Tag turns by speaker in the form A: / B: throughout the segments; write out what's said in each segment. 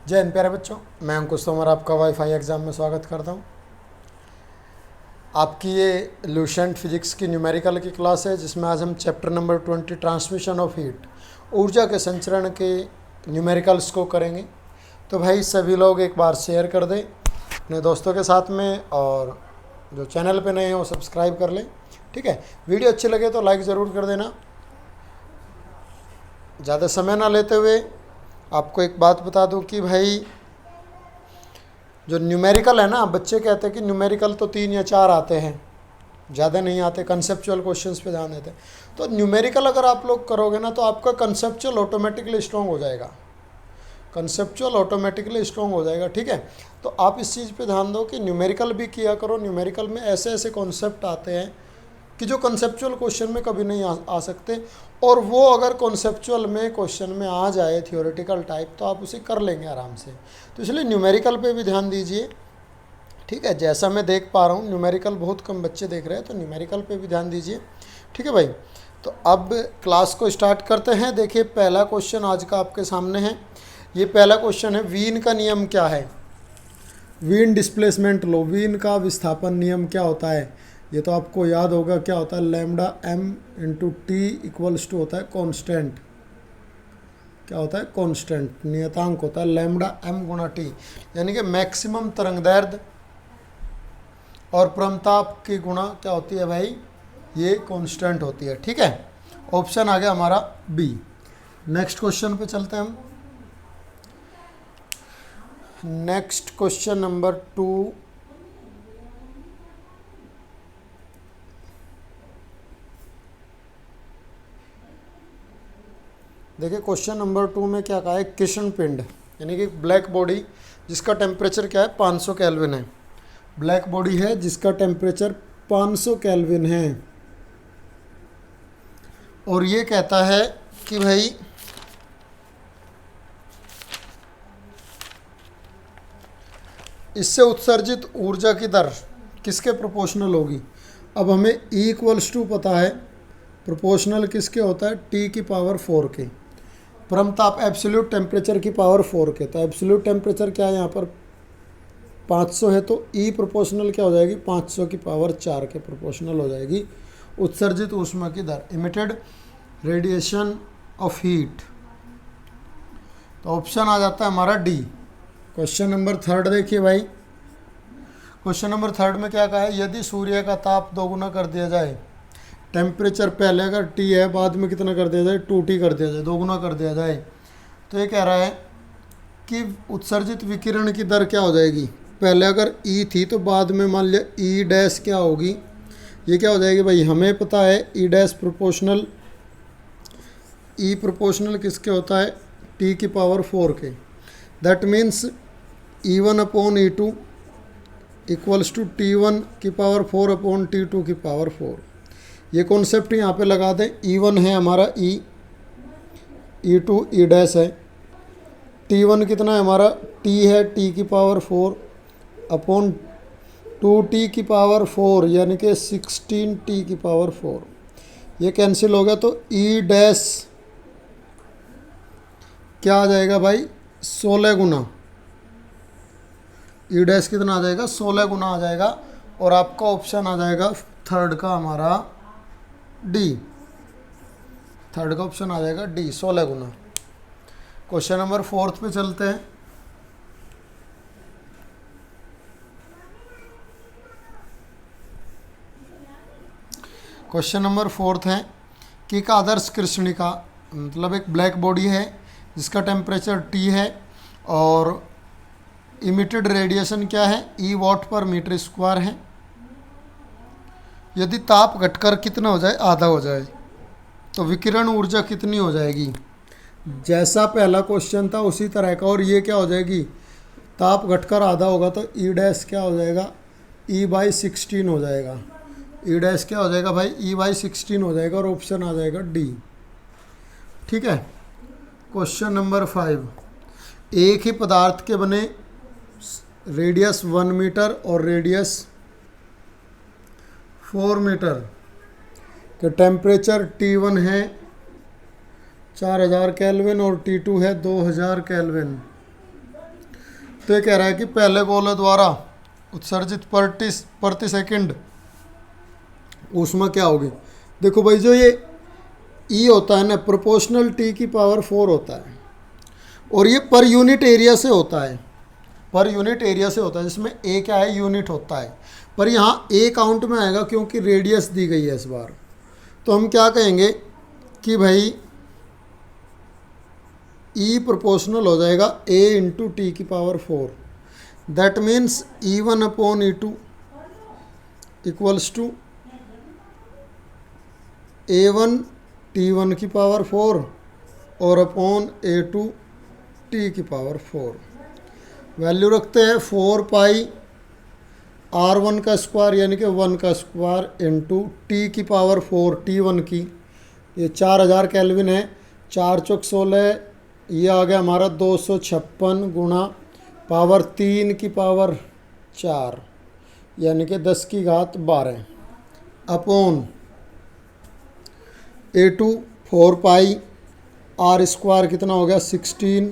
A: जय हिंद प्यारे बच्चों, मैं अंकुश तोमर आपका वाईफाई एग्ज़ाम में स्वागत करता हूं। आपकी ये लूसेंट फिजिक्स की न्यूमेरिकल की क्लास है, जिसमें आज हम chapter number 20 transmission of heat, ऊर्जा के संचरण के न्यूमेरिकल्स को करेंगे। तो भाई सभी लोग एक बार शेयर कर दें अपने दोस्तों के साथ में, और जो चैनल पे नए हैं वो सब्सक्राइब कर लें। ठीक है, वीडियो अच्छी लगे तो लाइक ज़रूर कर देना। ज़्यादा समय ना लेते हुए आपको एक बात बता दूं कि भाई जो न्यूमेरिकल है ना, बच्चे कहते हैं कि न्यूमेरिकल तो 3 या 4 आते हैं, ज़्यादा नहीं आते, कंसेप्चुअल क्वेश्चंस पे ध्यान देते हैं। तो न्यूमेरिकल अगर आप लोग करोगे ना तो आपका कंसेप्चुअल ऑटोमेटिकली स्ट्रॉन्ग हो जाएगा, कंसेप्चुअल ऑटोमेटिकली स्ट्रॉन्ग हो जाएगा। ठीक है, तो आप इस चीज़ पे ध्यान दो कि न्यूमेरिकल भी किया करो। न्यूमेरिकल में ऐसे ऐसे कॉन्सेप्ट आते हैं कि जो कंसेप्चुअल क्वेश्चन में कभी नहीं आ सकते, और वो अगर कॉन्सेप्चुअल में क्वेश्चन में आ जाए थियोरेटिकल टाइप, तो आप उसे कर लेंगे आराम से। तो इसलिए न्यूमेरिकल पे भी ध्यान दीजिए। ठीक है, जैसा मैं देख पा रहा हूँ न्यूमेरिकल बहुत कम बच्चे देख रहे हैं, तो न्यूमेरिकल पे भी ध्यान दीजिए। ठीक है भाई, तो अब क्लास को स्टार्ट करते हैं। देखिए, पहला क्वेश्चन आज का आपके सामने है। ये पहला क्वेश्चन है, वीन का नियम क्या है? वीन डिस्प्लेसमेंट लो, वीन का विस्थापन नियम क्या होता है? ये तो आपको याद होगा, क्या होता है? Lambda M into T equals to होता है कांस्टेंट। क्या होता है? कांस्टेंट, नियतांक होता है लैम्डा एम गुणा टी, यानी कि मैक्सिमम तरंगदैर्ध्य और प्रमताप की गुणा क्या होती है भाई? ये कांस्टेंट होती है। ठीक है, ऑप्शन आ गया हमारा बी। नेक्स्ट क्वेश्चन पे चलते हैं हम। Next question number 2। देखिए, क्वेश्चन नंबर 2 में क्या कहा है? कृष्ण पिंड यानी कि ब्लैक बॉडी जिसका टेम्परेचर क्या है? 500 केल्विन है। ब्लैक बॉडी है जिसका टेम्परेचर 500 केल्विन है, और ये कहता है कि भाई इससे उत्सर्जित ऊर्जा की दर किसके प्रोपोर्शनल होगी? अब हमें E इक्वल्स टू पता है, प्रोपोर्शनल किसके होता है? T की पावर 4 के। परमताप एब्सोल्यूट टेम्परेचर की पावर 4 के। तो एब्सोल्यूट टेम्परेचर क्या है यहाँ पर? 500 है, तो E प्रोपोर्शनल क्या हो जाएगी? 500 की पावर 4 के प्रोपोर्शनल हो जाएगी उत्सर्जित ऊष्मा की दर, इमिटेड रेडिएशन ऑफ हीट। तो ऑप्शन आ जाता है हमारा डी। क्वेश्चन नंबर 3 देखिए भाई, क्वेश्चन नंबर 3 में क्या कहा है? यदि सूर्य का ताप दोगुना कर दिया जाए, टेम्परेचर पहले अगर T है, बाद में कितना कर दिया जाए? 2T कर दिया जाए, दोगुना कर दिया जाए, तो ये कह रहा है कि उत्सर्जित विकिरण की दर क्या हो जाएगी? पहले अगर E थी तो बाद में मान लिया E डैश क्या होगी? ये क्या हो जाएगी भाई? हमें पता है E dash proportional, E proportional किसके होता है? T की पावर 4 के। That means E1 upon E2 equals to T1 की पावर 4 अपॉन T2 की पावर 4। ये कॉन्सेप्ट यहाँ पे लगा दें। E1 है हमारा E, E2 E डैश है, T1 कितना है हमारा? T है T की पावर 4 अपॉन 2T की पावर 4, यानी कि 16T की पावर 4। ये कैंसिल हो गया, तो E डैश क्या आ जाएगा भाई? 16 गुना। E डैश कितना आ जाएगा? 16 गुना आ जाएगा, और आपका ऑप्शन आ जाएगा 3rd का हमारा डी। 3rd का ऑप्शन आ जाएगा डी, 16 गुना। क्वेश्चन नंबर 4 पे चलते हैं। क्वेश्चन नंबर 4 है कि एक आदर्श कृष्णिका, मतलब एक ब्लैक बॉडी है जिसका टेम्परेचर T है, और इमिटेड रेडिएशन क्या है? E वाट पर मीटर स्क्वायर है। यदि ताप घटकर कितना हो जाए? आधा हो जाए, तो विकिरण ऊर्जा कितनी हो जाएगी? जैसा पहला क्वेश्चन था उसी तरह का, और ये क्या हो जाएगी? ताप घटकर आधा होगा, तो E डैश क्या हो जाएगा? E/16 हो जाएगा। E डैश क्या हो जाएगा भाई? E/16 हो जाएगा, और ऑप्शन आ जाएगा डी। ठीक है, क्वेश्चन नंबर 5। एक ही पदार्थ के बने रेडियस 1 मीटर और रेडियस 4 मीटर के टेम्परेचर T1 है 4000 केल्विन और T2 है 2000 केल्विन। तो ये कह रहा है कि पहले गोले द्वारा उत्सर्जित प्रति सेकंड ऊष्मा क्या होगी। देखो भाई, जो ये ई होता है ना, प्रोपोर्शनल टी की पावर 4 होता है, और ये पर यूनिट एरिया से होता है, पर यूनिट एरिया से होता है, जिसमें ए क्या है, यूनिट होता है। पर यहाँ ए काउंट में आएगा क्योंकि रेडियस दी गई है इस बार। तो हम क्या कहेंगे कि भाई ई प्रोपोर्शनल हो जाएगा ए इंटू टी की power 4। That means E1 upon E2 equals to A1 T1 की पावर 4 और अपॉन A2 T की पावर 4। वैल्यू रखते हैं 4 पाई R1 का स्क्वायर यानी कि 1 का स्क्वायर इंटू टी की पावर 4 T1 की, ये 4000 केल्विन है, 4 चौक 16, ये आ गया हमारा 256 गुणा पावर 3 की पावर 4 यानी कि 10 की घात 12 अपॉन A2 4 पाई R स्क्वायर कितना हो गया 16,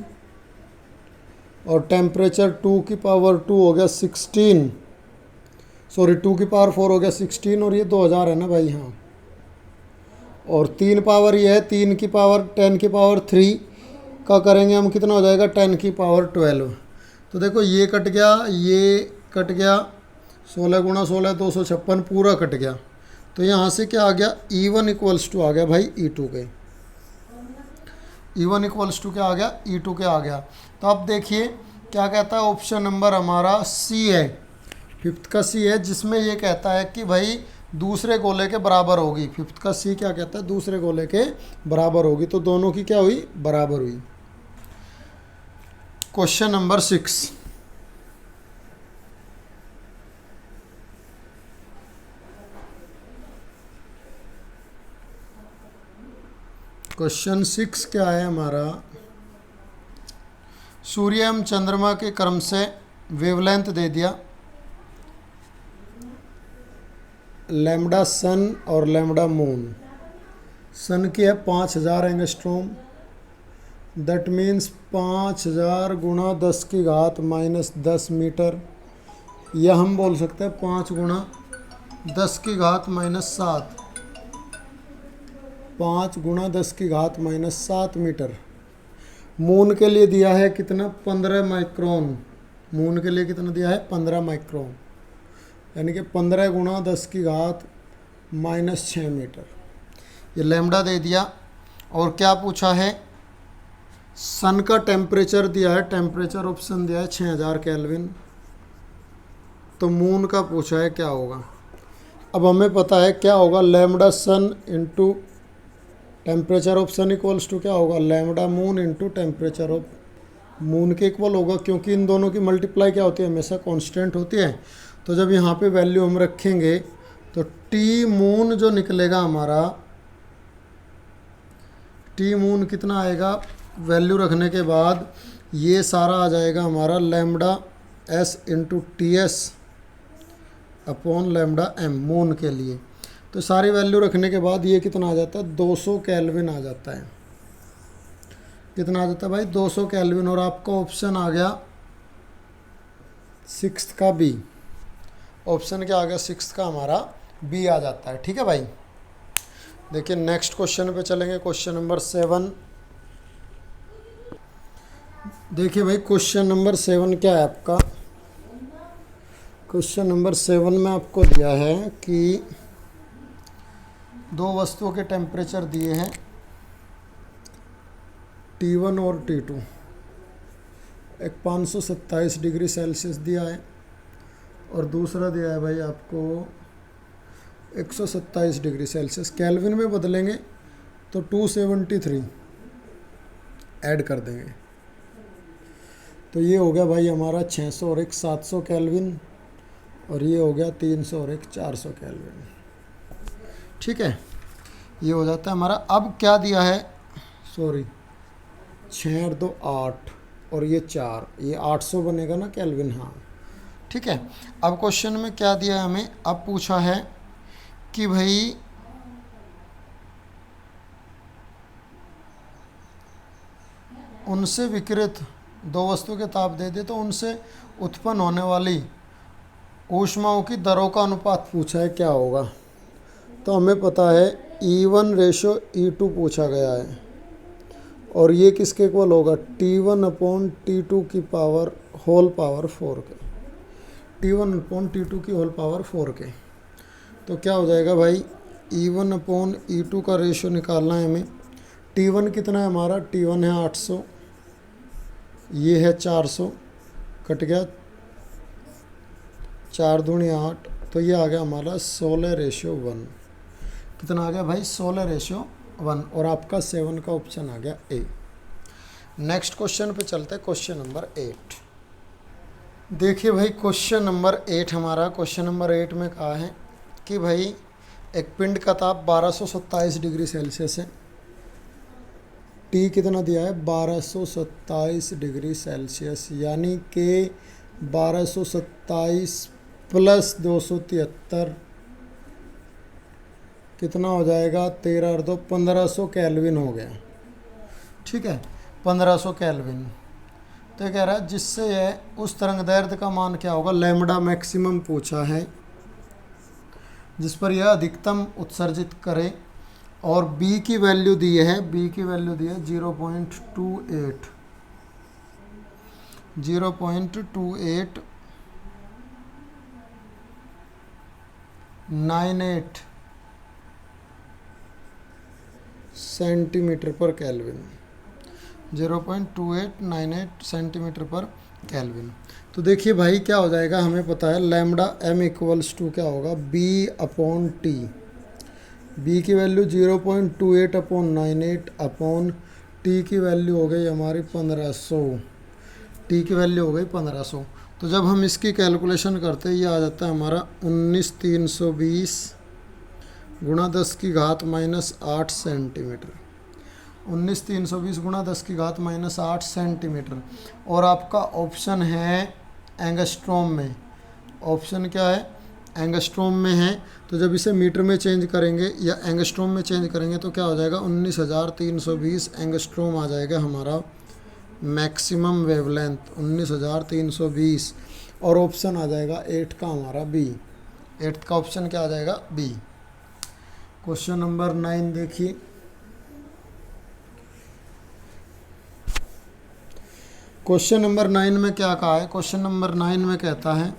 A: और टेम्परेचर 2 की पावर 2 हो गया 16, सॉरी 2 की पावर 4 हो गया 16, और ये 2000 है ना भाई, हाँ, और 3 पावर ये है, 3 की पावर 10 की पावर 3 का करेंगे हम, कितना हो जाएगा 10 की पावर 12। तो देखो ये कट गया, ये कट गया, 16 गुणा 16 256 पूरा कट गया। तो यहाँ से क्या आ गया, E1 इक्वल्स टू आ गया भाई E2 के, E1 इक्वल्स टू क्या आ गया, E2 के आ गया। तो अब देखिए क्या कहता है, ऑप्शन नंबर हमारा सी है, 5th का सी है, जिसमें ये कहता है कि भाई दूसरे गोले के बराबर होगी। 5th का सी क्या कहता है, दूसरे गोले के बराबर होगी। तो दोनों की क्या हुई, बराबर हुई। क्वेश्चन नंबर 6, क्वेश्चन 6 क्या है हमारा, सूर्य एवं चंद्रमा के क्रम से वेवलेंथ दे दिया, लैम्बडा सन और लैम्बडा मून। सन की है 5000 एंगस्ट्रॉम, दैट मीन्स 5000 गुणा 10 की घात -10 मीटर, या हम बोल सकते हैं 5 गुणा 10 की घात -7, 5 गुणा 10 की घात -7 मीटर। मून के लिए दिया है कितना, 15 माइक्रोन। मून के लिए कितना दिया है, 15 माइक्रोन, यानी कि 15 गुणा 10 की घात -6 मीटर। ये लैम्बडा दे दिया, और क्या पूछा है, सन का टेम्परेचर दिया है, टेम्परेचर ऑप्शन दिया है 6000 केल्विन। तो मून का पूछा है क्या होगा। अब हमें पता है क्या होगा, lambda sun into temperature of sun equals to क्या होगा, lambda moon into temperature of moon के इक्वल होगा, क्योंकि इन दोनों की मल्टीप्लाई क्या होती है, हमेशा कांस्टेंट होती है। तो जब यहाँ पे वैल्यू हम रखेंगे तो टी मून जो निकलेगा हमारा, टी मून कितना आएगा, वैल्यू रखने के बाद ये सारा आ जाएगा हमारा lambda S into T S upon lambda M moon के लिए। तो सारी वैल्यू रखने के बाद ये कितना आ जाता है, 200 केल्विन आ जाता है। कितना आ जाता है भाई, 200 केल्विन। और आपका ऑप्शन आ गया 6th का बी। ऑप्शन क्या आ गया, 6th का हमारा बी आ जाता है। ठीक है भाई, देखिए नेक्स्ट क्वेश्चन पे चलेंगे, क्वेश्चन नंबर 7। देखिए भाई क्वेश्चन नंबर 7 क्या है आपका, क्वेश्चन नंबर 7 में आपको दिया है कि दो वस्तुओं के टेम्परेचर दिए हैं T1 और T2। एक 527 डिग्री सेल्सियस दिया है और दूसरा दिया है भाई आपको 127 डिग्री सेल्सियस। केल्विन में बदलेंगे तो 273 ऐड कर देंगे, तो ये हो गया भाई हमारा 600 और एक 700 केल्विन, और ये हो गया 300 और एक 400 केल्विन। ठीक है, ये हो जाता है हमारा। अब क्या दिया है, सॉरी 6 और 2 8 और ये 4, ये 800 बनेगा ना केल्विन, हाँ ठीक है। अब क्वेश्चन में क्या दिया है हमें, अब पूछा है कि भाई उनसे विकिरित दो वस्तु के ताप दे दे तो उनसे उत्पन्न होने वाली ऊष्माओं की दरों का अनुपात पूछा है, क्या होगा। तो हमें पता है E1 रेशो E2 पूछा गया है, और ये किसके इक्वल होगा, T1 अपॉन T2 की पावर होल पावर 4 के, T1 अपॉन T2 की होल पावर 4 के। तो क्या हो जाएगा भाई, E1 अपॉन E2 का रेशो निकालना है हमें। T1 कितना है हमारा, T1 है 800, ये है 400, कट गया 4 दूनी 8, तो ये आ गया हमारा 16:1। कितना आ गया भाई, 16:1, और आपका 7 का ऑप्शन आ गया ए। नेक्स्ट क्वेश्चन पे चलते हैं, क्वेश्चन नंबर 8। देखिए भाई क्वेश्चन नंबर 8 हमारा, क्वेश्चन नंबर 8 में कहा है कि भाई एक पिंड का ताप 1227 डिग्री सेल्सियस है, टी कितना दिया है, 1227 डिग्री सेल्सियस, यानी कि 1227 प्लस 273 कितना हो जाएगा, 13 और 2 1500 केल्विन हो गया। ठीक है, 1500 केल्विन। तो ये कह रहा है जिससे है उस तरंगदैर्ध्य का मान क्या होगा, लैम्डा मैक्सिमम पूछा है, जिस पर यह अधिकतम उत्सर्जित करे, और बी की वैल्यू दी है, बी की वैल्यू दी है 0.28 0.2898 सेंटीमीटर पर केल्विन, 0.2898 सेंटीमीटर पर केल्विन। तो देखिए भाई क्या हो जाएगा, हमें पता है लैम्डा m इक्वल्स टू क्या होगा, b अपॉन टी। b की वैल्यू 0.28 अपॉन 98 अपॉन टी की वैल्यू हो गई हमारी 1500, टी की वैल्यू हो गई 1500। तो जब हम इसकी कैलकुलेशन करते हैं, ये आ जाता है हमारा 19320 गुणा 10 की घात -8 सेंटीमीटर, 19320 गुणा 10 की घात -8 सेंटीमीटर। और आपका ऑप्शन है एंगस्ट्रॉम में, ऑप्शन क्या है, एंगस्ट्रॉम में है। तो जब इसे मीटर में चेंज करेंगे या एंगस्ट्रॉम में चेंज करेंगे तो क्या हो जाएगा, 19320 एंगस्ट्रॉम आ जाएगा हमारा मैक्सिमम वेवलेंथ, 19320। और ऑप्शन आ जाएगा 8 का हमारा बी, 8 का ऑप्शन क्या आ जाएगा, बी। क्वेश्चन नंबर 9 देखिए, क्वेश्चन नंबर 9 में क्या कहा है, क्वेश्चन नंबर 9 में कहता है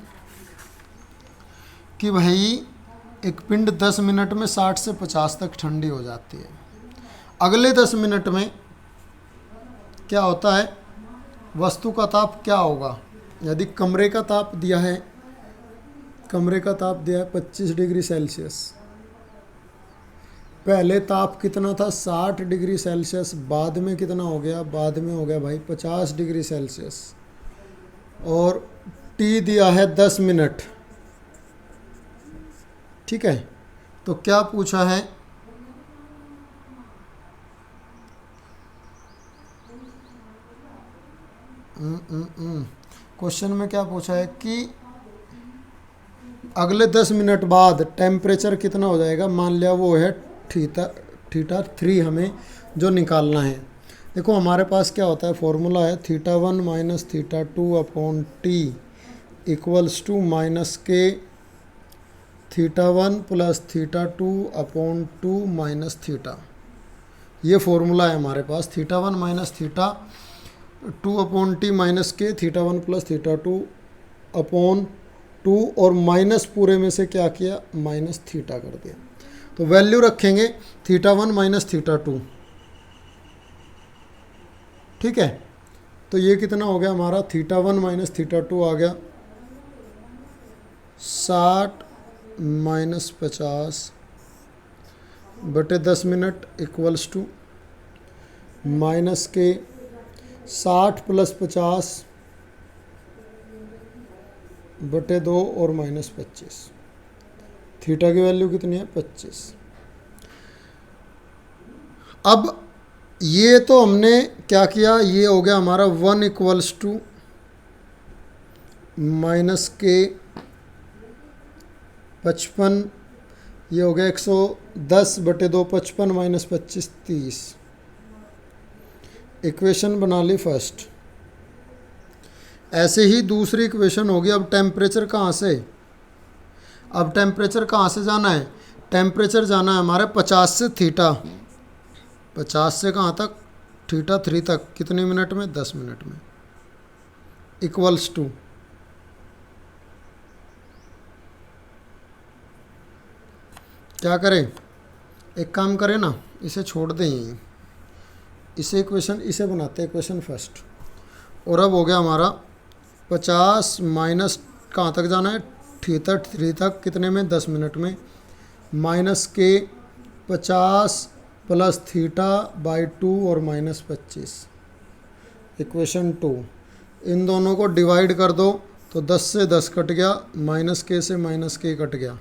A: कि भाई एक पिंड 10 मिनट में 60 से 50 तक ठंडी हो जाती है। अगले 10 मिनट में क्या होता है, वस्तु का ताप क्या होगा। यदि कमरे का ताप दिया है, कमरे का ताप दिया है 25 डिग्री सेल्सियस, पहले ताप कितना था 60 डिग्री सेल्सियस, बाद में कितना हो गया, बाद में हो गया भाई 50 डिग्री सेल्सियस, और टी दिया है 10 मिनट। ठीक है, तो क्या पूछा है, क्वेश्चन में क्या पूछा है कि अगले 10 मिनट बाद टेम्परेचर कितना हो जाएगा, मान लिया वो है थीटा 3 हमें जो निकालना है। देखो हमारे पास क्या होता है, फॉर्मूला है θ1 minus θ2 upon T equals to minus K θ1 plus θ2 upon 2 minus theta. ये फॉर्मूला है हमारे पास, θ1 minus θ2 upon T minus K θ1 plus θ2 upon 2, और माइनस पूरे में से क्या किया, माइनस थीटा कर दिया। तो वैल्यू रखेंगे θ1 माइनस θ2। ठीक है, तो ये कितना हो गया हमारा, θ1 माइनस θ2 आ गया 60 माइनस 50 बटे 10 मिनट इक्वल्स टू माइनस के 60 प्लस 50 बटे 2 और माइनस 25। थीटा की वैल्यू कितनी है, 25। अब ये तो हमने क्या किया, ये हो गया हमारा 1 इक्वल्स टू माइनस के 55, ये हो गया 110 बटे 2 55 माइनस 25 30। इक्वेशन बना ली फर्स्ट। ऐसे ही दूसरी इक्वेशन होगी। अब टेम्परेचर कहाँ से, अब टेम्परेचर कहाँ से जाना है, टेम्परेचर जाना है हमारे 50 से थीटा, 50 से कहाँ तक, थीटा 3 तक, कितने मिनट में, 10 मिनट में, इक्वल्स टू क्या करें, एक काम करें ना, इसे छोड़ दें यहीं, इसे इक्वेशन, इसे बनाते हैं इक्वेशन फर्स्ट। और अब हो गया हमारा 50 माइनस कहाँ तक जाना है, थीटा 3 तक, कितने में, 10 मिनट में, माइनस के 50 प्लस थीटा बाई 2 और माइनस 25, इक्वेशन 2। इन दोनों को डिवाइड कर दो तो 10 से 10 कट गया, माइनस के से माइनस के कट गया।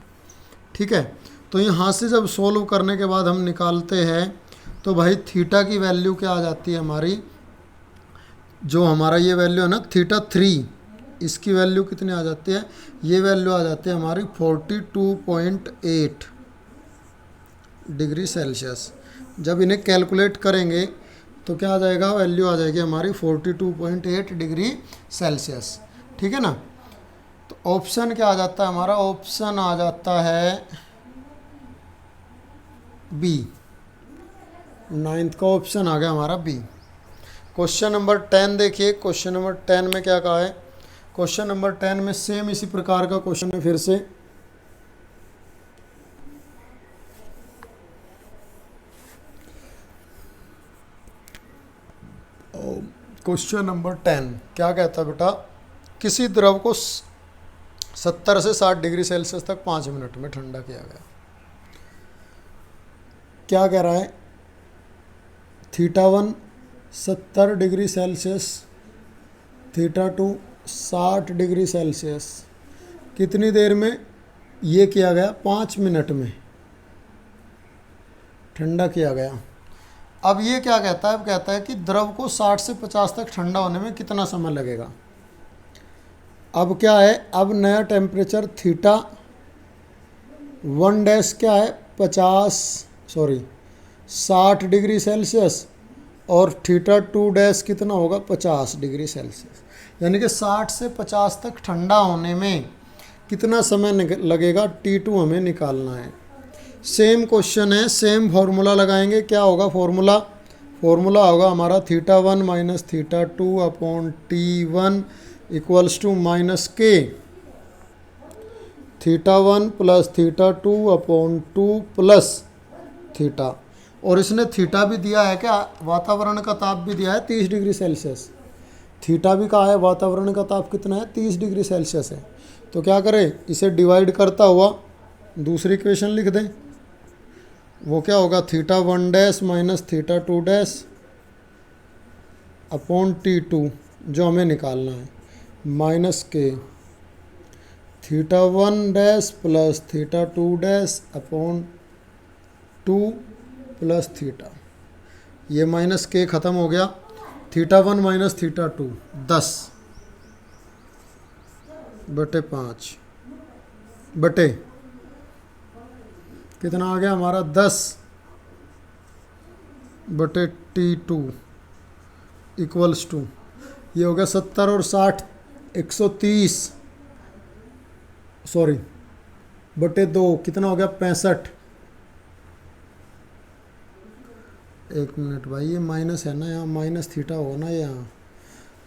A: ठीक है, तो यहाँ से जब सोल्व करने के बाद हम निकालते हैं तो भाई थीटा की वैल्यू क्या आ जाती है हमारी, जो हमारा ये वैल्यू है ना थीटा 3, इसकी वैल्यू कितनी आ जाती है, ये वैल्यू आ जाती है हमारी 42.8 डिग्री सेल्सियस। जब इन्हें कैलकुलेट करेंगे तो क्या आ जाएगा, वैल्यू आ जाएगी हमारी 42.8 डिग्री सेल्सियस। ठीक है ना, तो ऑप्शन क्या आ जाता है हमारा, ऑप्शन आ जाता है बी, 9th का ऑप्शन आ गया हमारा बी। क्वेश्चन नंबर 10 देखिए, क्वेश्चन नंबर 10 में क्या कहा है, क्वेश्चन नंबर 10 में सेम इसी प्रकार का क्वेश्चन है फिर से। क्वेश्चन नंबर 10 क्या कहता है बेटा, किसी द्रव को 70 से 60 डिग्री सेल्सियस तक 5 मिनट में ठंडा किया गया। क्या कह रहा है, theta 1 70 degree Celsius, theta 2 60 degree Celsius, कितनी देर में ये किया गया, 5 मिनट में ठंडा किया गया। अब ये क्या कहता है, अब कहता है कि द्रव को 60 से 50 तक ठंडा होने में कितना समय लगेगा। अब क्या है, अब नया टेम्परेचर थीटा 1 डैश क्या है, 60 डिग्री सेल्सियस, और थीटा 2 डैश कितना होगा, 50 डिग्री सेल्सियस। यानी कि 60 से 50 तक ठंडा होने में कितना समय लगेगा, T2 हमें निकालना है। सेम क्वेश्चन है, सेम फॉर्मूला लगाएंगे। क्या होगा फॉर्मूला, फॉर्मूला होगा हमारा theta 1 minus theta 2 upon T1 equals to minus K theta 1 plus theta 2 upon 2 plus theta. और इसने थीटा भी दिया है क्या, वातावरण का ताप भी दिया है 30 डिग्री सेल्सियस। थीटा भी कहा है, वातावरण का ताप कितना है, 30 डिग्री सेल्सियस है। तो क्या करें, इसे डिवाइड करता हुआ दूसरी इक्वेशन लिख दें। वो क्या होगा, theta 1 dash minus theta 2 dash upon T2 जो हमें निकालना है, minus K theta 1 dash plus theta 2 dash upon 2 plus theta. ये माइनस के ख़त्म हो गया, थीटा 1 माइनस थीटा 2 10 बटे 5 बटे कितना आ गया हमारा, 10 बटे T2 इक्वल्स टू, ये हो गया 70 और 60 130 सॉरी बटे 2 कितना हो गया, 65। एक मिनट भाई, ये माइनस है ना, यहाँ माइनस थीटा होगा ना यहाँ,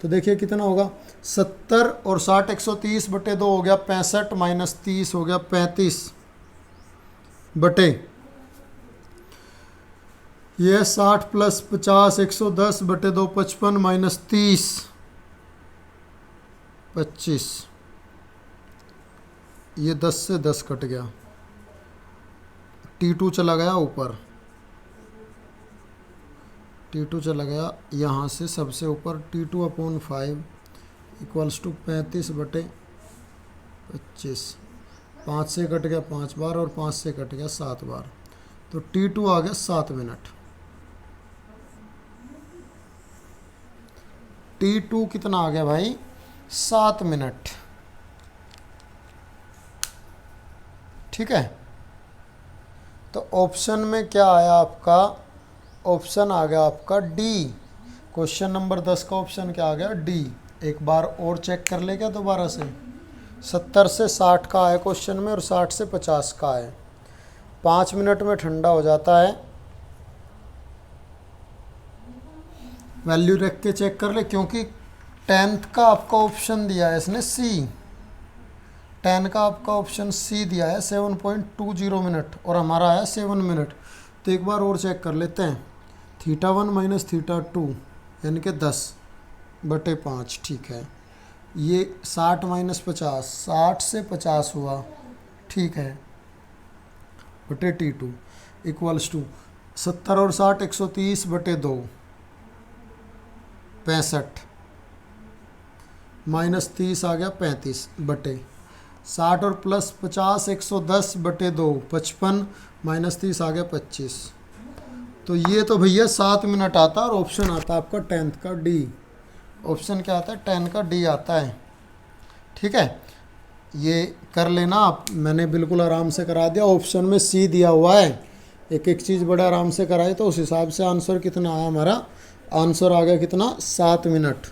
A: तो देखिए कितना होगा, 70 और 60 130 बटे 2 हो गया 65, माइनस 30 हो गया 35 बटे ये 60 प्लस 50 110 बटे 2 55 माइनस 30 25, ये 10 से 10 कट गया, T2 चला गया ऊपर, T2 चला गया यहाँ से सबसे ऊपर, T2 अपॉन 5 इक्वल्स टू 35 बटे 25, 5 से कट गया 5 बार और 5 से कट गया 7 बार, तो T2 आ गया 7 मिनट। T2 कितना आ गया भाई, 7 मिनट। ठीक है, तो ऑप्शन में क्या आया आपका, ऑप्शन आ गया आपका डी। क्वेश्चन नंबर 10 का ऑप्शन क्या आ गया, डी। एक बार और चेक कर ले क्या दोबारा से। 70 से 60 का है क्वेश्चन में और 60 से 50 का है। 5 मिनट में ठंडा हो जाता है। वैल्यू रख के चेक कर ले, क्योंकि 10th का आपका ऑप्शन दिया है इसने सी, 10 का आपका ऑप्शन सी दिया है 7.20 मिनट और हमारा आया 7 मिनट। तो एक बार और चेक कर लेते हैं। θ1 माइनस θ2 यानी कि 10/5, ठीक है। ये 60 माइनस 50, 60 से 50 हुआ, ठीक है, बटे T2 इक्वल्स टू 70 और 60 130/2, 65 माइनस 30 आ गया 35 बटे 60 और प्लस 50 110/2, 55 माइनस 30 आ गया 25। तो ये तो भैया 7 मिनट आता है और ऑप्शन आता है आपका 10th का डी। ऑप्शन क्या आता है? 10 का डी आता है, ठीक है। ये कर लेना आप, मैंने बिल्कुल आराम से करा दिया। ऑप्शन में सी दिया हुआ है, एक एक चीज़ बड़ा आराम से कराई तो उस हिसाब से आंसर कितना आया हमारा। आंसर आ गया कितना? 7 मिनट,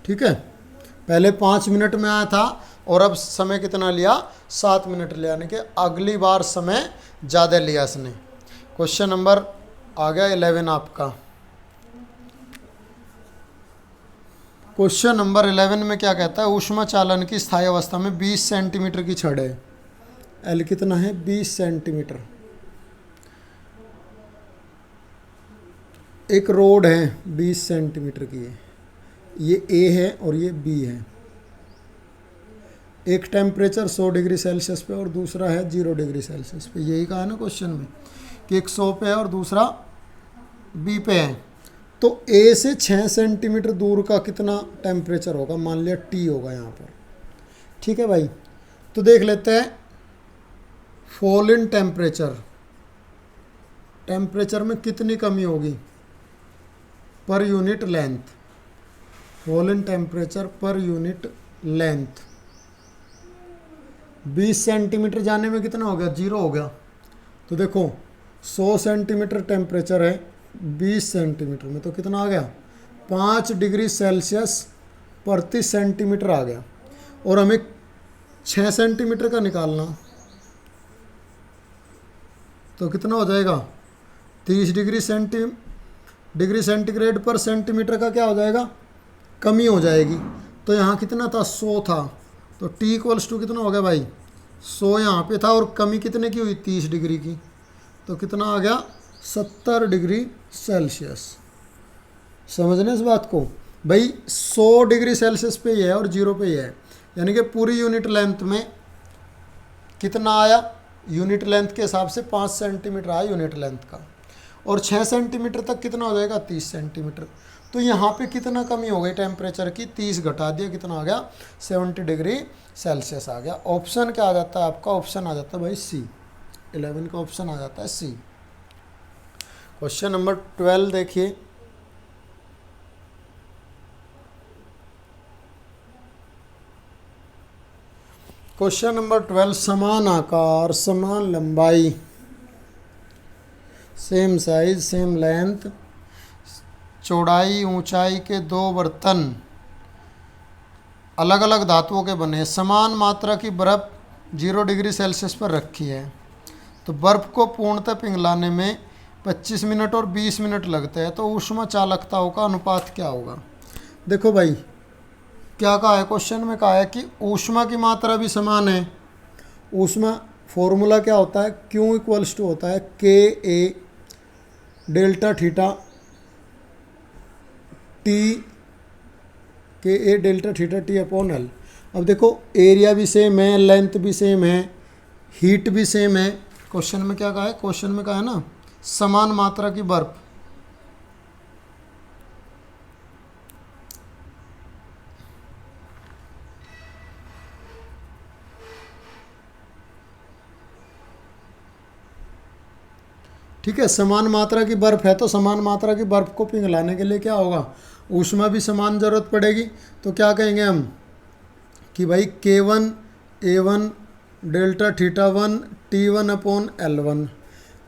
A: ठीक है। पहले 5 मिनट में आया था और अब समय कितना लिया? 7 मिनट लिया, यानी कि अगली बार समय ज़्यादा लिया इसने। क्वेश्चन नंबर आ गया 11 आपका। क्वेश्चन नंबर 11 में क्या कहता है? ऊष्मा चालन की स्थायी अवस्था में 20 सेंटीमीटर की छड़ है। एल कितना है? 20 सेंटीमीटर। एक रोड है 20 सेंटीमीटर की है, ये ए है और ये बी है। एक टेम्परेचर 100 डिग्री सेल्सियस पे और दूसरा है 0 डिग्री सेल्सियस पे। यही कहा है ना क्वेश्चन में कि एक 100 पे है और दूसरा बी पे है। तो ए से 6 सेंटीमीटर दूर का कितना टेम्परेचर होगा? मान लिया टी होगा यहाँ पर, ठीक है भाई। तो देख लेते हैं फॉल इन टेम्परेचर, टेम्परेचर में कितनी कमी होगी per unit length. Fall in temperature per unit length 20 centimetre जाने में कितना हो गया? 0 हो गया। तो देखो 100 सेंटीमीटर टेम्परेचर है, 20 सेंटीमीटर में तो कितना आ गया? 5 डिग्री सेल्सियस प्रति सेंटीमीटर आ गया। और हमें 6 सेंटीमीटर का निकालना, तो कितना हो जाएगा? 30 डिग्री सेंटीग्रेड पर सेंटीमीटर का क्या हो जाएगा? कमी हो जाएगी। तो यहाँ कितना था? 100 था। तो T इक्वल्स टू कितना हो गया भाई? 100 यहाँ पे था और कमी कितने की हुई? 30 डिग्री की। तो कितना आ गया? 70 डिग्री सेल्सियस। समझने इस बात को भाई। 100 डिग्री सेल्सियस पे ही है और 0 पे ही है, यानी कि पूरी यूनिट लेंथ में कितना आया? यूनिट लेंथ के हिसाब से 5 सेंटीमीटर आया यूनिट लेंथ का। और 6 सेंटीमीटर तक कितना हो जाएगा? 30 सेंटीमीटर। तो यहाँ पे कितना कमी हो गई टेम्परेचर की? 30 घटा दिया, कितना आ गया? 70 डिग्री सेल्सियस आ गया। ऑप्शन क्या आ जाता है आपका? ऑप्शन आ जाता है भाई सी। 11 का ऑप्शन आ जाता है सी। क्वेश्चन नंबर 12 देखिए। क्वेश्चन नंबर 12, समान आकार, समान लंबाई, सेम साइज, सेम लेंथ, चौड़ाई ऊंचाई के 2 बर्तन अलग अलग धातुओं के बने, समान मात्रा की बर्फ़ 0 डिग्री सेल्सियस पर रखी है। तो बर्फ़ को पूर्णतः पिघलाने में 25 मिनट और 20 मिनट लगते हैं। तो ऊष्मा चालकताओं का अनुपात क्या होगा? देखो भाई क्या कहा है क्वेश्चन में? कहा है कि ऊष्मा की मात्रा भी समान है। ऊष्मा फॉर्मूला क्या होता है? Q इक्वल्स टू होता है के A delta theta T, K A delta theta T upon L. अब देखो एरिया भी सेम है, लेंथ भी सेम है, हीट भी सेम है। क्वेश्चन में क्या कहा है? क्वेश्चन में कहा है ना समान मात्रा की बर्फ। ठीक है, समान मात्रा की बर्फ़ है तो समान मात्रा की बर्फ़ को पिघलाने के लिए क्या होगा? ऊष्मा भी समान ज़रूरत पड़ेगी। तो क्या कहेंगे हम कि भाई K1 A1 delta theta 1 T1 upon L1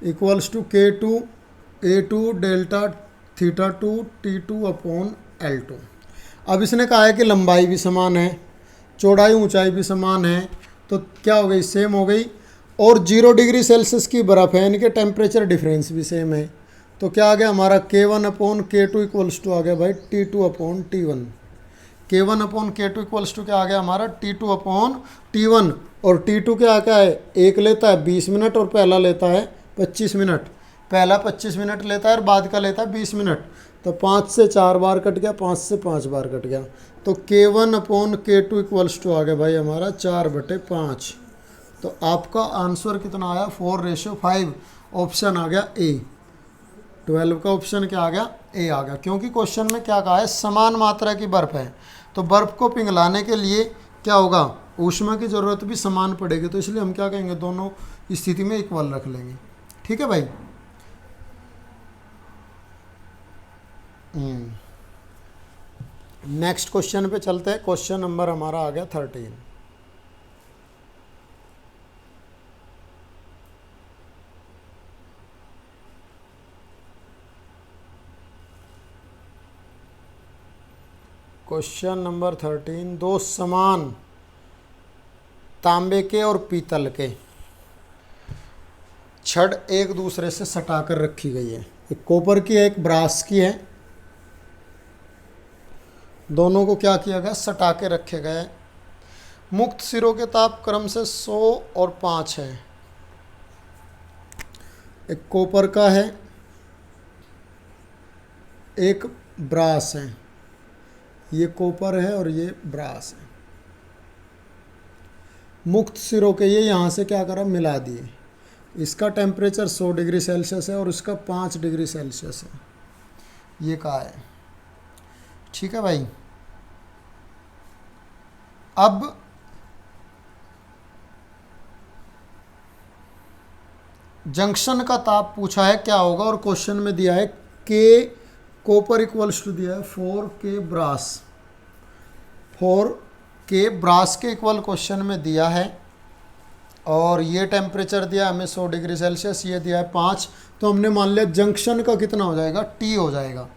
A: equals to K2 A2 delta theta 2 T2 upon L2। अब इसने कहा है कि लंबाई भी समान है, चौड़ाई ऊंचाई भी समान है, तो क्या हो गई, सेम हो गई। और 0 डिग्री सेल्सियस की बर्फ़ है, इनके टेम्परेचर डिफरेंस भी सेम है। तो क्या आ गया हमारा K1/K2 इक्वल्स टू आ गया भाई T2/T1। K1/K2 इक्वल्स टू क्या आ गया हमारा T2/T1। और T2 क्या है, एक लेता है 20 मिनट और पहला लेता है 25 मिनट। पहला 25 मिनट लेता है और बाद का लेता है 20 मिनट। तो 5 से 4 बार कट गया, 5 से 5 बार कट गया। तो K1/K2 इक्वल्स टू आ गया भाई हमारा 4/5। तो आपका आंसर कितना आया, 4:5। ऑप्शन आ गया ए। 12 का ऑप्शन क्या आ गया, ए आ गया। क्योंकि क्वेश्चन में क्या कहा है, समान मात्रा की बर्फ़ है, तो बर्फ़ को पिघलाने के लिए क्या होगा, ऊष्मा की ज़रूरत भी समान पड़ेगी। तो इसलिए हम क्या कहेंगे, दोनों स्थिति में इक्वल रख लेंगे। ठीक है भाई। नेक्स्ट क्वेश्चन पे चलते हैं। क्वेश्चन नंबर हमारा आ गया 13। क्वेश्चन नंबर 13, दो समान तांबे के और पीतल के छड़ एक दूसरे से सटाकर रखी गई है। एक कॉपर की है, एक ब्रास की है। दोनों को क्या किया गया, सटा के रखे गए। मुक्त सिरों के ताप क्रम से 100 और 5 है। एक कॉपर का है, एक ब्रास है। ये कॉपर है और ये ब्रास है। मुक्त सिरों के ये यहाँ से क्या करा, मिला दिए। इसका टेम्परेचर 100 डिग्री सेल्सियस है और इसका 5 डिग्री सेल्सियस है। ये कहा है। ठीक है भाई। अब जंक्शन का ताप पूछा है क्या होगा, और क्वेश्चन में दिया है के कॉपर इक्वल्स टू दिया है 4K ब्रास। 4K ब्रास के इक्वल क्वेश्चन में दिया है। और ये टेम्परेचर दिया हमें 100 डिग्री सेल्सियस, ये दिया है 5। तो हमने मान लिया जंक्शन का कितना हो जाएगा, T हो जाएगा।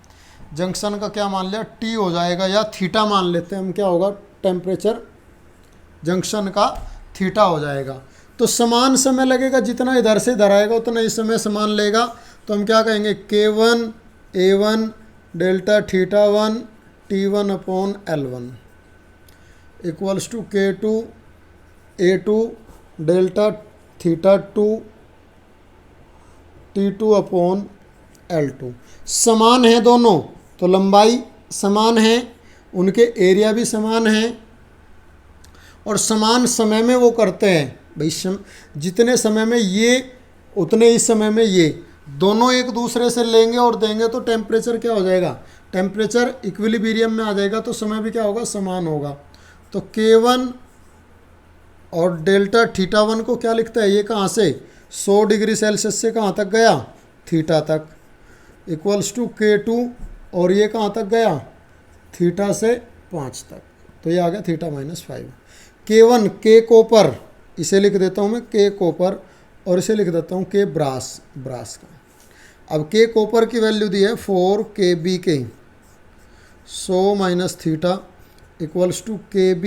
A: जंक्शन का क्या मान लिया, T हो जाएगा, या थीटा मान लेते हैं हम। क्या होगा, टेम्परेचर जंक्शन का थीटा हो जाएगा। तो समान समय लगेगा, जितना इधर से इधर आएगा उतना इस समय समान लेगा। तो हम क्या कहेंगे, K1 A1 delta θ1 T1/L1 equals to K2 A2 delta θ2 T2/L2। समान है दोनों, तो लंबाई समान है, उनके एरिया भी समान है, और समान समय में वो करते हैं भाई। जितने समय में ये उतने ही समय में ये, दोनों एक दूसरे से लेंगे और देंगे, तो टेम्परेचर क्या हो जाएगा, टेम्परेचर इक्विलिब्रियम में आ जाएगा। तो समय भी क्या होगा, समान होगा। तो K1 और डेल्टा θ1 को क्या लिखता है, ये कहाँ से, 100 डिग्री सेल्सियस से कहाँ तक गया, थीटा तक, इक्वल्स टू K2 और ये कहाँ तक गया, थीटा से 5 तक। तो ये आ गया θ-5। K1 K कॉपर, इसे लिख देता हूँ मैं K कॉपर, और इसे लिख देता हूँ K ब्रास, ब्रास का। अब K कॉपर की वैल्यू दी है 4KB के 100 minus theta equals to KB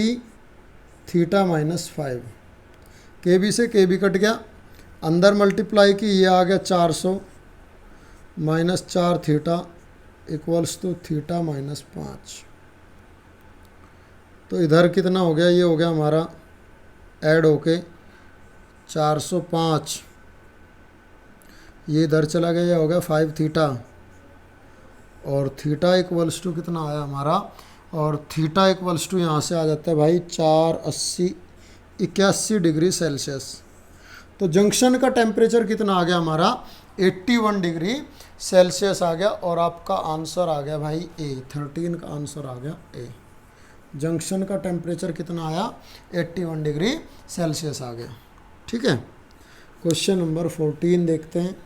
A: θ-5। KB से KB कट गया, अंदर मल्टीप्लाई की, ये आ गया 400 माइनस 4 थीटा इक्वल्स टू θ-5। तो इधर कितना हो गया, ये हो गया हमारा ऐड होके 405, ये इधर चला गया, ये हो गया 5 थीटा, और थीटा इक्वल्स टू कितना आया हमारा, और थीटा इक्वल्स टू यहाँ से आ जाता है भाई 81 डिग्री सेल्सियस। तो जंक्शन का टेम्परेचर कितना आ गया हमारा, 81 डिग्री सेल्सियस आ गया। और आपका आंसर आ गया भाई ए, 13 का आंसर आ गया ए। जंक्शन का टेम्परेचर कितना आया, 81 डिग्री सेल्सियस आ गया। ठीक है। क्वेश्चन नंबर 14 देखते हैं।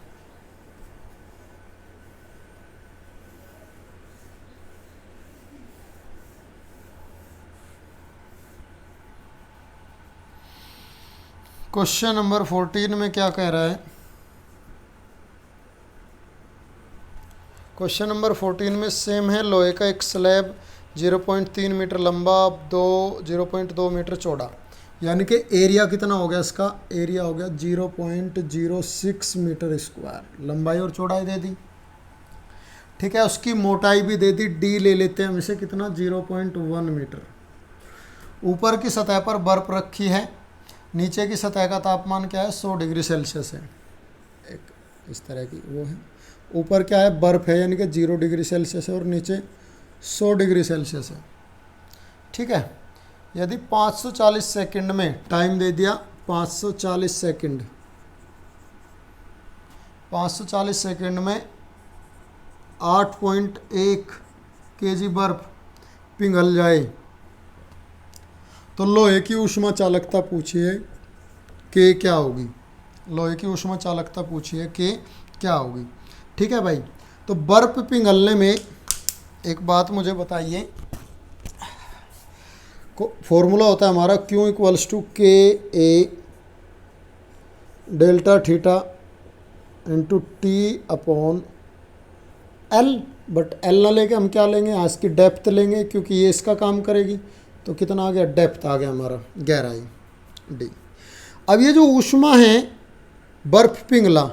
A: क्वेश्चन नंबर 14 में क्या कह रहा है, क्वेश्चन नंबर 14 में सेम है, लोहे का एक स्लैब 0.3 मीटर लंबा, 0.2 मीटर चौड़ा, यानी कि एरिया कितना हो गया इसका, एरिया हो गया 0.06 मीटर स्क्वायर, लंबाई और चौड़ाई दे दी। ठीक है, उसकी मोटाई भी दे दी, डी ले लेते हैं हम इसे, कितना 0.1 मीटर। ऊपर की सतह पर बर्फ रखी है, नीचे की सतह का तापमान क्या है, 100 डिग्री सेल्सियस है, एक इस तरह की वो है। ऊपर क्या है, बर्फ है, यानी कि 0 डिग्री सेल्सियस है, और नीचे 100 डिग्री सेल्सियस है। ठीक है, यदि 540 सेकंड में, टाइम दे दिया 540 सेकंड, 540 सेकंड में 8.1 केजी बर्फ पिघल जाए तो लोहे की ऊष्मा चालकता पूछिए के क्या होगी। लोहे की ऊष्मा चालकता पूछिए के क्या होगी। ठीक है भाई, तो बर्फ पिघलने में एक बात मुझे बताइए, फॉर्मूला होता है हमारा Q equals to K A delta theta into T upon L, but L ना लेके हम क्या लेंगे, आज की डेप्थ लेंगे, क्योंकि ये इसका काम करेगी। तो कितना आ गया, डेप्थ आ गया हमारा, गहराई डी। अब ये जो ऊष्मा है, बर्फ पिघला,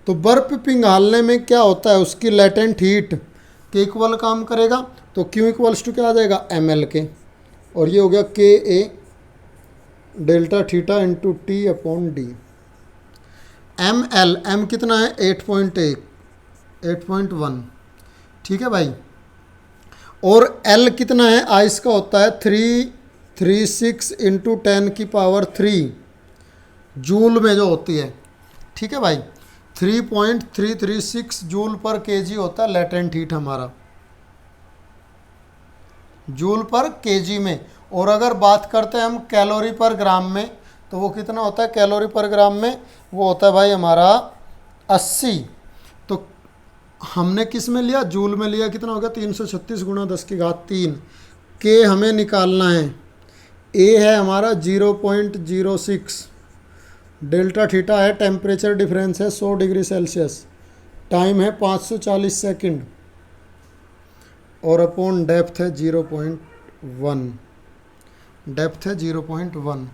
A: तो बर्फ पिघालने में क्या होता है, उसकी लेटेंट हीट के इक्वल काम करेगा, तो Q इक्वल्स टू क्या आ जाएगा, एम एल के, और ये हो गया K A delta theta into T upon D. M L, M कितना है 8.1, ठीक है भाई, और एल कितना है, आइस का होता है 336 इंटू 10⁻³ जूल में जो होती है। ठीक है भाई, 3.336 जूल पर केजी होता है लेटेंट हीट हमारा, जूल पर केजी में। और अगर बात करते हैं हम कैलोरी पर ग्राम में, तो वो कितना होता है कैलोरी पर ग्राम में, वो होता है भाई हमारा 80। तो हमने किस में लिया, जूल में लिया, कितना हो गया 336 × 10⁻³ के हमें निकालना है। ए है हमारा 0.06, डेल्टा थीटा है, टेम्परेचर डिफरेंस है 100 डिग्री सेल्सियस, टाइम है 540 सेकंड, और अपॉन डेप्थ है 0.1, डेप्थ है 0.1।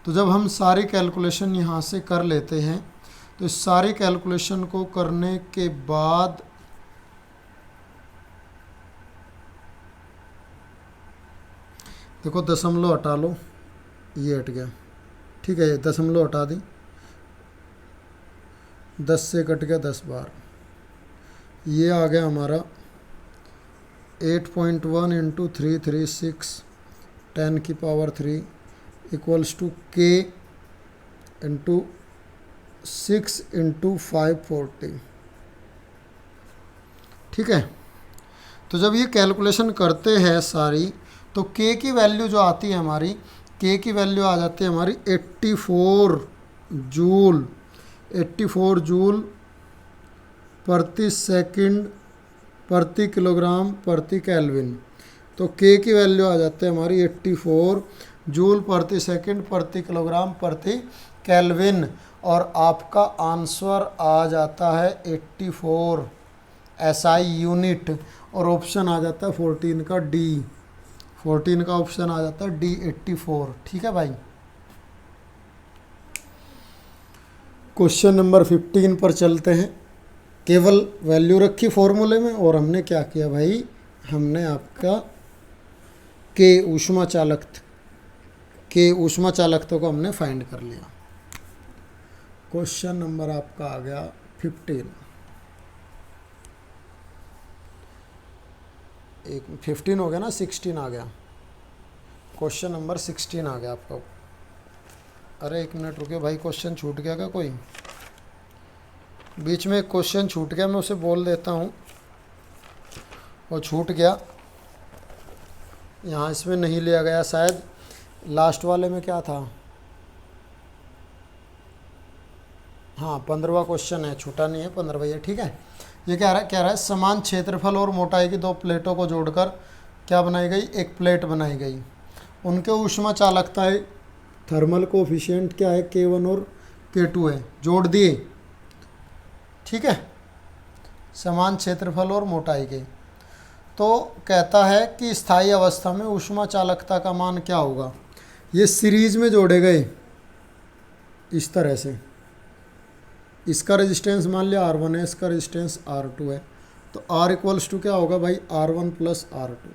A: तो जब हम सारी कैलकुलेशन यहाँ से कर लेते हैं, तो इस सारी कैलकुलेशन को करने के बाद देखो दशमलव हटा लो, ये हट गया। ठीक है, ये दशमलव हटा दी, 10 से कट गया 10 बार, ये आ गया हमारा 8.1 इंटू 336 10⁻³ इक्वल्स टू के इंटू 6 इंटू 540। ठीक है, तो जब ये कैलकुलेशन करते हैं सारी, तो के की वैल्यू जो आती है हमारी, के की वैल्यू आ जाती है हमारी 84 जूल, 84 जूल प्रति सेकंड प्रति किलोग्राम प्रति केल्विन। तो के की वैल्यू आ जाती है हमारी 84 जूल प्रति सेकंड प्रति किलोग्राम प्रति केल्विन, और आपका आंसर आ जाता है 84 SI यूनिट, और ऑप्शन आ जाता है 14 का डी, 14 का ऑप्शन आ जाता है डी 84। ठीक है भाई, क्वेश्चन नंबर 15 पर चलते हैं। केवल वैल्यू रखी फॉर्मूले में, और हमने क्या किया भाई, हमने आपका के ऊष्मा चालकता को हमने फाइंड कर लिया। क्वेश्चन नंबर आपका आ गया 15, 15 हो गया ना, 16 आ गया, क्वेश्चन नंबर 16 आ गया आपका। अरे एक मिनट रुके भाई, क्वेश्चन छूट गया क्या कोई, बीच में एक क्वेश्चन छूट गया, मैं उसे बोल देता हूँ, वो छूट गया, यहाँ इसमें नहीं लिया गया शायद, लास्ट वाले में क्या था, हाँ 15वां क्वेश्चन है, छूटा नहीं है, 15वां ये। ठीक है, ये कह रहा है समान क्षेत्रफल और मोटाई की दो प्लेटों को जोड़कर क्या बनाई गई, एक प्लेट बनाई गई, उनके ऊष्मा चालकता है, थर्मल कोफिशिएंट क्या है, K1 और K2 है, जोड़ दिए। ठीक है, समान क्षेत्रफल और मोटाई के, तो कहता है कि स्थायी अवस्था में ऊष्मा चालकता का मान क्या होगा। ये सीरीज में जोड़े गए इस तरह से, इसका रेजिस्टेंस मान लिया R1 है, इसका रेजिस्टेंस R2 है, तो R इक्वल्स टू क्या होगा भाई, R1 plus R2,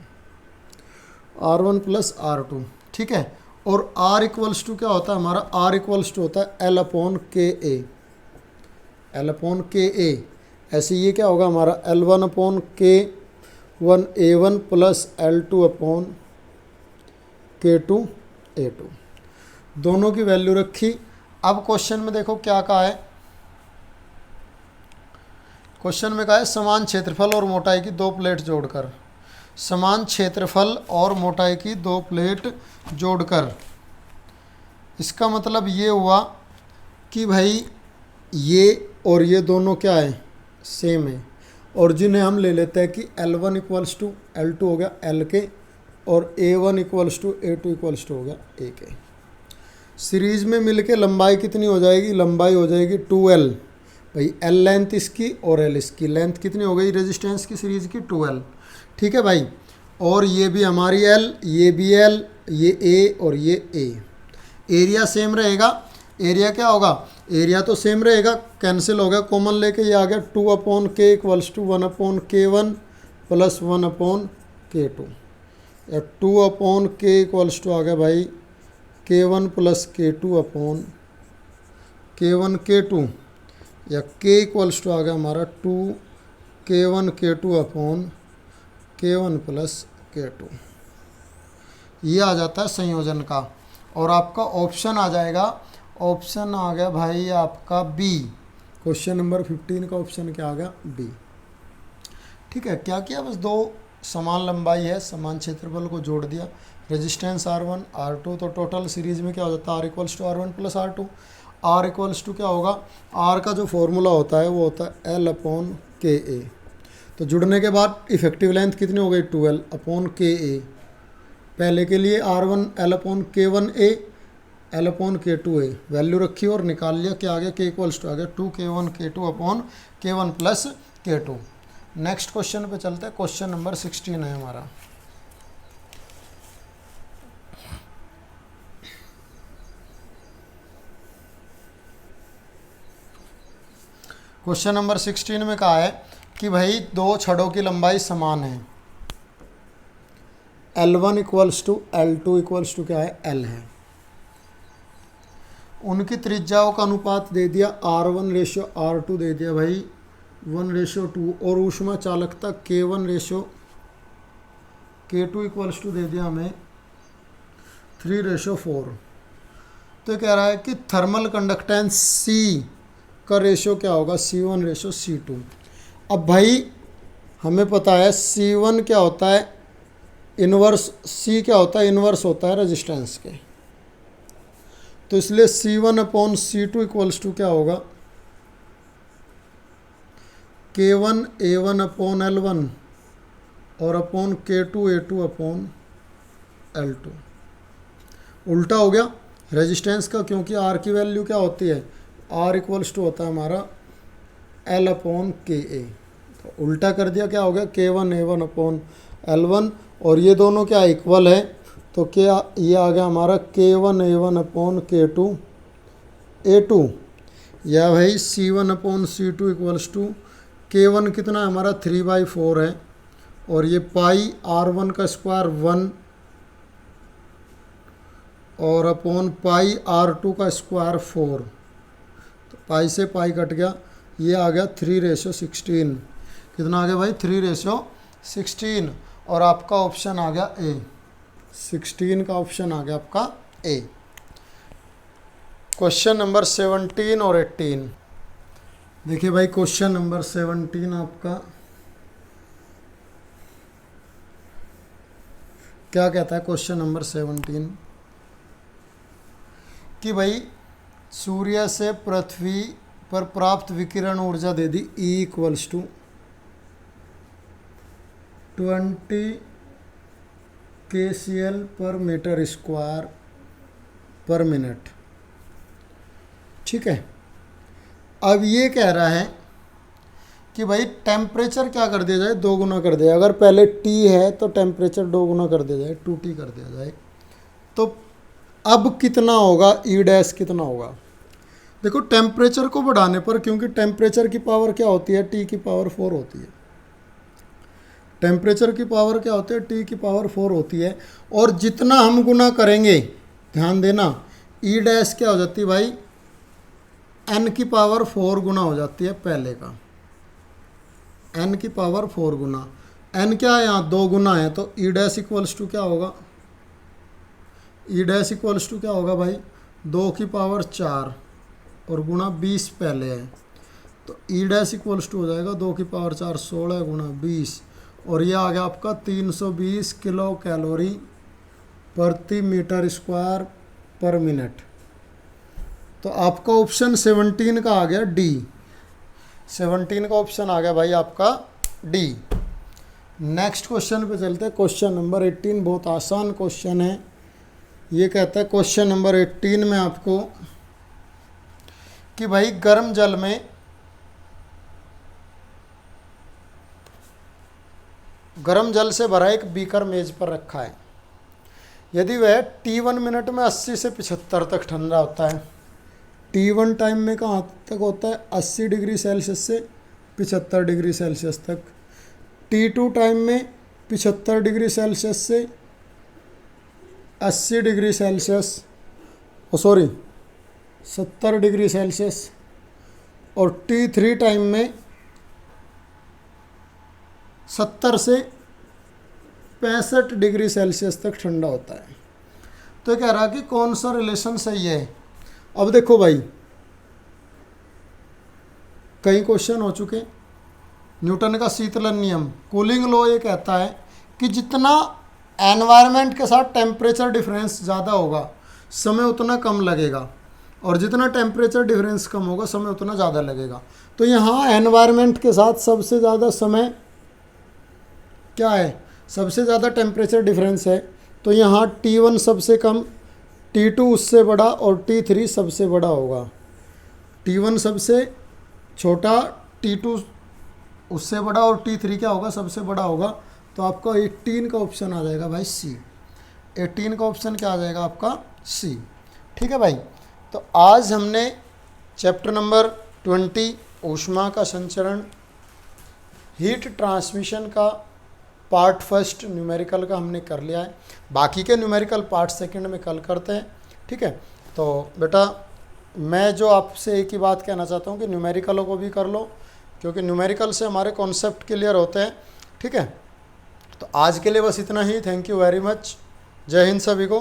A: R1 plus R2, ठीक है। और R इक्वल्स टू क्या होता है हमारा, R इक्वल्स टू होता है L अपॉन के ए, L अपॉन के ए। ऐसे ये क्या होगा हमारा L1 अपॉन के one A1 plus L2 upon K2 A2, दोनों की वैल्यू रखी। अब क्वेश्चन में देखो क्या कहा है, क्वेश्चन में कहा है समान क्षेत्रफल और मोटाई की दो प्लेट जोड़कर, समान क्षेत्रफल और मोटाई की दो प्लेट जोड़कर। इसका मतलब ये हुआ कि भाई ये और ये दोनों क्या है, सेम है, और जिन्हें हम ले लेते हैं कि L1 इक्वल्स टू L2 हो गया L के, और A1 equals to A2 equals to हो गया A के। सीरीज में मिलके लंबाई कितनी हो जाएगी, लंबाई हो जाएगी 2L, भाई L लेंथ इसकी और L इसकी, लेंथ कितनी हो गई रेजिस्टेंस की सीरीज की 2L, ठीक है भाई। और ये भी हमारी L, ये भी L, ये A और ये A। एरिया सेम रहेगा, एरिया क्या होगा, एरिया तो सेम रहेगा, कैंसिल हो गया, कॉमन लेके ये आ गया 2 upon K equals to 1 upon K1 plus 1 upon K2, या 2 अपॉन के इक्वल्स टू आ गया भाई K1 plus K2 upon K1 K2, या K इक्वल्स टू आ गया हमारा 2 K1 K2 upon K1 plus K2। ये आ जाता है संयोजन का, और आपका ऑप्शन आ जाएगा, ऑप्शन आ गया भाई आपका बी। क्वेश्चन नंबर 15 का ऑप्शन क्या आ गया, बी, ठीक है। क्या किया, बस दो समान लंबाई है, समान क्षेत्रफल को जोड़ दिया, रेजिस्टेंस R1 R2, तो टोटल सीरीज में क्या हो जाता है R equals to R1 plus R2। R equals to क्या होगा, R का जो फॉर्मूला होता है वो होता है L अपॉन के ए। तो जुड़ने के बाद इफेक्टिव लेंथ कितनी हो गई 2L अपॉन के ए। पहले के लिए R1 L upon K1A, L upon K2A, value रखी और निकाल लिया, क्या आ गया K इक्वल्स टू आ गया 2 K1 K2 upon K1 plus K2। Next question पे चलते हैं, क्वेश्चन नंबर 16 है हमारा। क्वेश्चन नंबर 16 में कहा है कि भाई दो छड़ों की लंबाई समान है, L1 equals to L2 equals to क्या है, L है। उनकी त्रिज्याओं का अनुपात दे दिया R1 रेशियो R2 दे दिया भाई 1:2, और ऊष्मा चालकता K1 ratio K2 equals to दे दिया हमें 3:4। तो कह रहा है कि थर्मल कंडक्टेंस C का रेशियो क्या होगा, C1:C2। अब भाई हमें पता है C1 क्या होता है, इन्वर्स, C क्या होता है, इन्वर्स होता है रेजिस्टेंस के, तो इसलिए C1 upon C2 equals to क्या होगा, K1 A1 अपॉन L1 और upon K2 A2 upon L2। उल्टा हो गया रेजिस्टेंस का, क्योंकि R की वैल्यू क्या होती है, R इक्वल्स टू होता है हमारा L अपॉन के ए। तो उल्टा कर दिया, क्या हो गया K1 A1 अपॉन L1, और ये दोनों क्या इक्वल है, तो क्या ये आ गया हमारा K1 A1 upon K2 A2, या भाई C1 upon C2 equals to K1 कितना है हमारा 3/4 है, और ये पाई R1 का स्क्वायर 1 और अपॉन पाई R2 का स्क्वायर 4, तो पाई से पाई कट गया, ये आ गया 3:16। कितना आ गया भाई 3:16, और आपका ऑप्शन आ गया ए, 16 का ऑप्शन आ गया आपका ए। क्वेश्चन नंबर 17 और 18 देखिए भाई, क्वेश्चन नंबर 17 आपका क्या कहता है, क्वेश्चन नंबर 17 कि भाई सूर्य से पृथ्वी पर प्राप्त विकिरण ऊर्जा दे दी E इक्वल्स टू 20 kcal पर मीटर स्क्वायर पर मिनट, ठीक है। अब ये कह रहा है कि भाई टेम्परेचर क्या कर दिया जाए, 2 गुना कर दिया जाए। अगर पहले T है तो टेम्परेचर 2 गुना कर दिया जाए, 2T कर दिया जाए। तो अब कितना होगा, ई डैश कितना होगा। देखो टेम्परेचर को बढ़ाने पर, क्योंकि टेम्परेचर की पावर क्या होती है, T की पावर 4 होती है। टेम्परेचर की पावर क्या होती है, T की पावर 4 होती है। और जितना हम गुना करेंगे, ध्यान देना, ई डैश क्या हो जाती है भाई, n की पावर 4 गुना हो जाती है पहले का, n की पावर 4 गुना। n क्या है यहाँ, 2 गुना है, तो ई डैश इक्वल्स टू क्या होगा, ई डैश इक्वल्स टू क्या होगा भाई, 2 की पावर 4 और गुना 20 पहले है, तो ई डैश इक्वल्स टू हो जाएगा 2 की पावर 4 16 गुना 20, और ये आ गया आपका 320 किलो कैलोरी प्रति मीटर स्क्वायर पर मिनट। तो आपका ऑप्शन 17 का आ गया डी, 17 का ऑप्शन आ गया भाई आपका डी। नेक्स्ट क्वेश्चन पे चलते हैं, क्वेश्चन नंबर 18, बहुत आसान क्वेश्चन है। ये कहता है क्वेश्चन नंबर 18 में आपको कि भाई गर्म जल में गर्म जल से भरा एक बीकर मेज पर रखा है। यदि वह T1 मिनट में 80 से 75 तक ठंडा होता है, T1 टाइम में कहाँ तक होता है, 80 डिग्री सेल्सियस से 75 डिग्री सेल्सियस तक। T2 टाइम में 75 डिग्री सेल्सियस से 80 डिग्री सेल्सियस, 70 डिग्री सेल्सियस। और T3 टाइम में 70 से 65 डिग्री सेल्सियस तक ठंडा होता है। तो कह रहा कि कौन सा रिलेशन सही है। अब देखो भाई, कई क्वेश्चन हो चुके। न्यूटन का शीतलन नियम, कूलिंग लॉ, ये कहता है कि जितना एनवायरनमेंट के साथ टेम्परेचर डिफरेंस ज़्यादा होगा, समय उतना कम लगेगा, और जितना टेम्परेचर डिफरेंस कम होगा, समय उतना ज़्यादा लगेगा। तो यहाँ एनवायरनमेंट के साथ सबसे ज़्यादा समय क्या है, सबसे ज़्यादा टेम्परेचर डिफरेंस है। तो यहाँ T1 सबसे कम, T2 उससे बड़ा और T3 सबसे बड़ा होगा। T1 सबसे छोटा, T2 उससे बड़ा और T3 क्या होगा, सबसे बड़ा होगा। तो आपका 18 का ऑप्शन आ जाएगा भाई सी। 18 का ऑप्शन क्या आ जाएगा आपका, सी। ठीक है भाई। तो आज हमने चैप्टर नंबर 20 ऊष्मा का संचरण, हीट ट्रांसमिशन का पार्ट फर्स्ट न्यूमेरिकल का हमने कर लिया है। बाकी के न्यूमेरिकल पार्ट सेकंड में कल करते हैं। ठीक है। तो बेटा मैं जो आपसे एक ही बात कहना चाहता हूँ कि न्यूमेरिकलों को भी कर लो, क्योंकि न्यूमेरिकल से हमारे कॉन्सेप्ट क्लियर होते हैं। ठीक है। तो आज के लिए बस इतना ही। Thank you very much. जय हिंद सभी को।